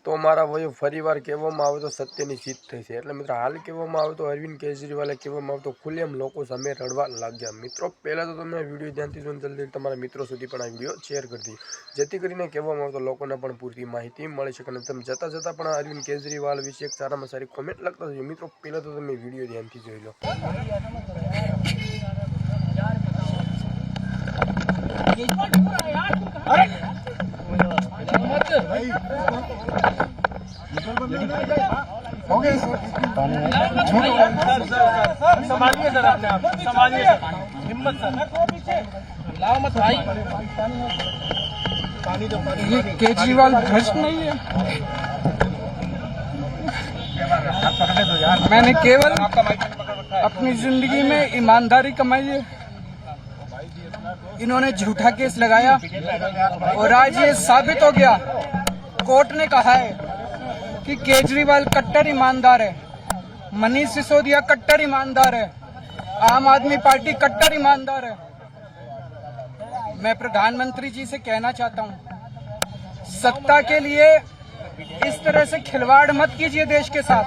તો મારા વયો ફરીવાર કહેવામાં આવે તો સત્યની જીત થઈ છે। એટલે મિત્રો હાલ કહેવામાં આવે તો અરવિંદ કેજરીવાલે કહેવામાં આવે તો ખુલ્લેઆમ લોકો સામે રડવા લાગ્યા। મિત્રો પહેલાં તો તમે વિડીયો ધ્યાનથી જોઈને જલ્દી તમારા મિત્રો સુધી પણ આ વિડીયો શેર કરી દીધો, જેથી કરીને કહેવામાં આવે તો લોકોને પણ પૂરતી માહિતી મળી શકે અને તમે જતાં પણ અરવિંદ કેજરીવાલ વિશે એક સારામાં સારી કોમેન્ટ લખતા થયો। મિત્રો પહેલાં તો તમે વિડીયો ધ્યાનથી જોઈ લો। संभालिए सर, अपने आप संभालिए, हिम्मत सर, लाओ मत भाई। ये केजरीवाल भ्रष्ट नहीं है। मैंने केवल अपनी जिंदगी में ईमानदारी कमाई है। इन्होंने झूठा केस लगाया और आज ये साबित हो गया। कोर्ट ने कहा है कि केजरीवाल कट्टर ईमानदार है, मनीष सिसोदिया कट्टर ईमानदार है, आम आदमी पार्टी कट्टर ईमानदार है। मैं प्रधानमंत्री जी से कहना चाहता हूं, सत्ता के लिए इस तरह से खिलवाड़ मत कीजिए देश के साथ।